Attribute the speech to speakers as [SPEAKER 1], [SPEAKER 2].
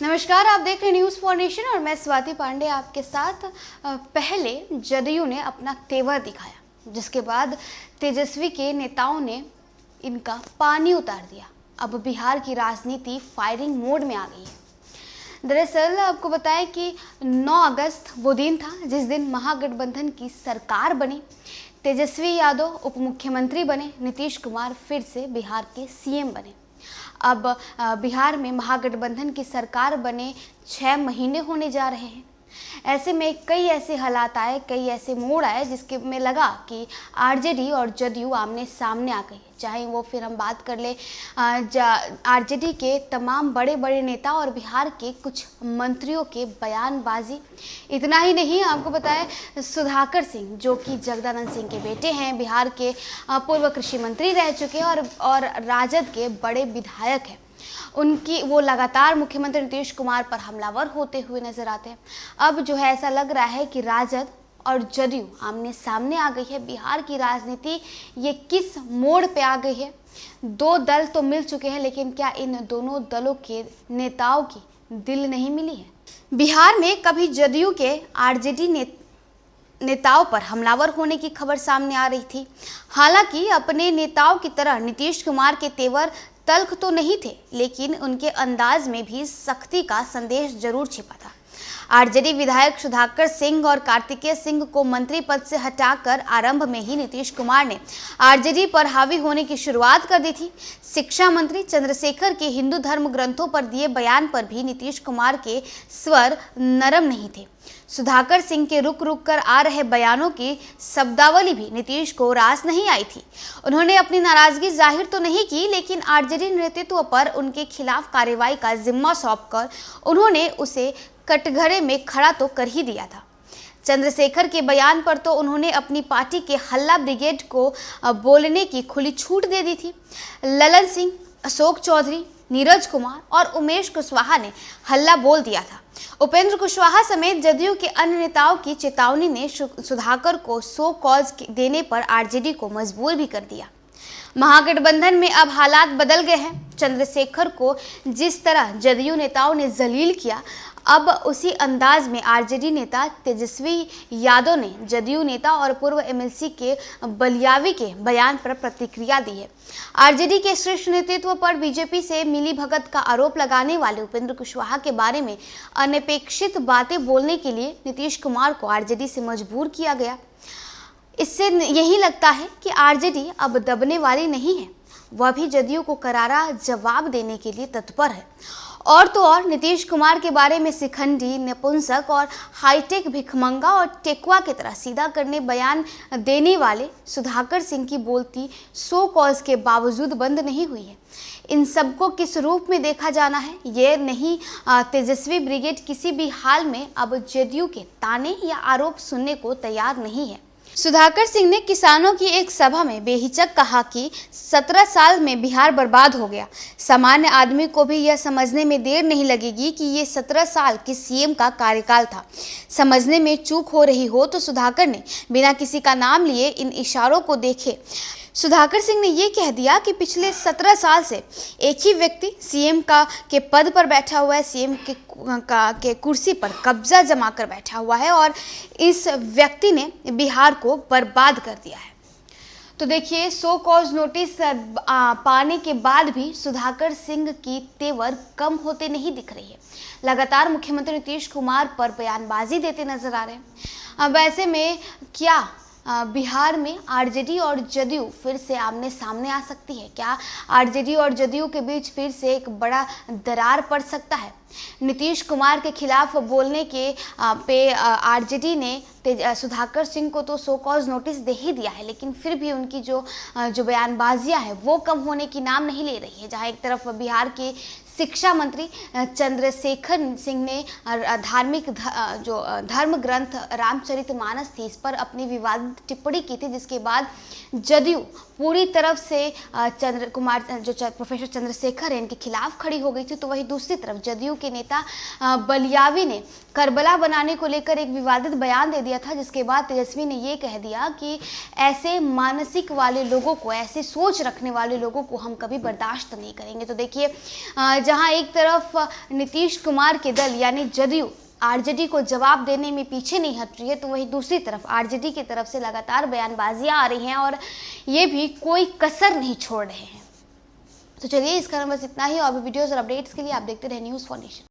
[SPEAKER 1] नमस्कार, आप देख रहे न्यूज़ फॉर नेशन और मैं स्वाति पांडे आपके साथ। पहले जदयू ने अपना तेवर दिखाया, जिसके बाद तेजस्वी के नेताओं ने इनका पानी उतार दिया। अब बिहार की राजनीति फायरिंग मोड में आ गई है। दरअसल आपको बताएं कि 9 अगस्त वो दिन था जिस दिन महागठबंधन की सरकार बनी। तेजस्वी यादव उप मुख्यमंत्री बने, नीतीश कुमार फिर से बिहार के सीएम बने। अब बिहार में महागठबंधन की सरकार बने 6 महीने होने जा रहे हैं। ऐसे में कई ऐसे हालात आए, कई ऐसे मोड़ आए जिसके में लगा कि आरजेडी और जदयू आमने सामने आ गई। चाहे वो फिर हम बात कर ले आरजेडी के तमाम बड़े बड़े नेता और बिहार के कुछ मंत्रियों के बयानबाजी। इतना ही नहीं, आपको बताएं सुधाकर सिंह जो कि जगदानंद सिंह के बेटे हैं, बिहार के पूर्व कृषि मंत्री रह चुके हैं और राजद के बड़े विधायक हैं, उनकी वो लगातार मुख्यमंत्री नीतीश कुमार पर हमलावर होते हुए नजर आते हैं। अब जो है ऐसा लग रहा है कि राजद और जदयू आमने सामने आ गई है। बिहार की राजनीति ये किस मोड़ पे आ गई है? 2 दल तो मिल चुके हैं, लेकिन क्या इन दोनों दलों के नेताओं की दिल नहीं मिली है? बिहार में कभी जदयू के आरजेडी नेताओं पर हमलावर होने की खबर सामने आ रही थी। हालांकि अपने नेताओं की तरह नीतीश कुमार के तेवर तल्ख तो नहीं थे, लेकिन उनके अंदाज में भी सख्ती का संदेश जरूर छिपा था। आरजेडी विधायक सुधाकर सिंह और कार्तिकेय सिंह को मंत्री पद से हटाकर आरंभ में ही नीतीश कुमार ने आरजेडी पर हावी होने की शुरुआत कर दी थी। शिक्षा मंत्री चंद्रशेखर के हिंदू धर्म ग्रंथों पर दिए बयान पर भी नीतीश कुमार के स्वर नरम नहीं थे। सुधाकर सिंह के रुक रुक कर आ रहे बयानों की शब्दावली भी नीतीश को रास नहीं आई थी। उन्होंने अपनी नाराजगी जाहिर तो नहीं की, लेकिन आरजेडी नेतृत्व पर उनके खिलाफ कार्रवाई का जिम्मा सौंपकर उन्होंने उसे कटघरे में खड़ा तो कर ही दिया था। चंद्रशेखर के बयान पर तो उन्होंने अपनी पार्टी के हल्ला ब्रिगेड को बोलने की खुली छूट दे दी थी। ललन सिंह, अशोक चौधरी, नीरज कुमार और उमेश कुशवाहा ने हल्ला बोल दिया था। उपेंद्र कुशवाहा समेत जदयू के अन्य नेताओं की चेतावनी ने सुधाकर को सो कॉज देने पर आरजेडी को मजबूर भी कर दिया। महागठबंधन में अब हालात बदल गए हैं। चंद्रशेखर को जिस तरह जदयू नेताओं ने जलील किया, अब उसी अंदाज में आरजेडी नेता तेजस्वी यादव ने जदयू नेता और पूर्व एमएलसी के बलियावी के बयान पर प्रतिक्रिया दी है। आरजेडी के शीर्ष नेतृत्व पर बीजेपी से मिलीभगत का आरोप लगाने वाले उपेंद्र कुशवाहा के बारे में अनपेक्षित बातें बोलने के लिए नीतीश कुमार को आरजेडी से मजबूर किया गया। इससे यही लगता है कि आरजेडी अब दबने वाली नहीं है, वह भी जदयू को करारा जवाब देने के लिए तत्पर है। और तो और नीतीश कुमार के बारे में शिखंडी, नपुंसक और हाईटेक भिखमंगा और टेकुआ की तरह सीधा करने बयान देने वाले सुधाकर सिंह की बोलती सो कॉज के बावजूद बंद नहीं हुई है। इन सबको किस रूप में देखा जाना है, ये नहीं तेजस्वी ब्रिगेड किसी भी हाल में अब जदयू के ताने या आरोप सुनने को तैयार नहीं है। सुधाकर सिंह ने किसानों की एक सभा में बेहिचक कहा कि 17 साल में बिहार बर्बाद हो गया। सामान्य आदमी को भी यह समझने में देर नहीं लगेगी कि ये 17 साल के सीएम का कार्यकाल था। समझने में चूक हो रही हो तो सुधाकर ने बिना किसी का नाम लिए इन इशारों को देखे। सुधाकर सिंह ने ये कह दिया कि पिछले 17 साल से एक ही व्यक्ति सीएम के पद पर बैठा हुआ है, सीएम के कुर्सी पर कब्जा जमा कर बैठा हुआ है और इस व्यक्ति ने बिहार को बर्बाद कर दिया है। तो देखिए, सो कॉज नोटिस पाने के बाद भी सुधाकर सिंह की तेवर कम होते नहीं दिख रही है। लगातार मुख्यमंत्री नीतीश कुमार पर बयानबाजी देते नजर आ रहे हैं। अब ऐसे में क्या बिहार में आरजेडी और जदयू फिर से आमने सामने आ सकती है? क्या आरजेडी और जदयू के बीच फिर से एक बड़ा दरार पड़ सकता है? नीतीश कुमार के खिलाफ बोलने के पे आरजेडी ने सुधाकर सिंह को तो सो कॉज नोटिस दे ही दिया है, लेकिन फिर भी उनकी जो बयानबाजियां हैं वो कम होने की नाम नहीं ले रही है। जहां एक तरफ बिहार के शिक्षा मंत्री चंद्रशेखर सिंह ने धर्म ग्रंथ रामचरितमानस थी, इस पर अपनी विवादित टिप्पणी की थी, जिसके बाद जदयू पूरी तरफ से प्रोफेसर चंद्रशेखर है इनके खिलाफ खड़ी हो गई थी। तो वही दूसरी तरफ जदयू के नेता बलियावी ने करबला बनाने को लेकर एक विवादित बयान दे दिया था, जिसके बाद तेजस्वी ने ये कह दिया कि ऐसे मानसिक वाले लोगों को, ऐसे सोच रखने वाले लोगों को हम कभी बर्दाश्त नहीं करेंगे। तो देखिए, जहां एक तरफ नीतीश कुमार के दल यानी जदयू आरजेडी को जवाब देने में पीछे नहीं हट रही है, तो वहीं दूसरी तरफ आरजेडी की तरफ से लगातार बयानबाजियां आ रही हैं और ये भी कोई कसर नहीं छोड़ रहे हैं। तो चलिए, इस कारण बस इतना ही। और भी वीडियोस और अपडेट्स के लिए आप देखते रहे न्यूज़ फॉर नेशन।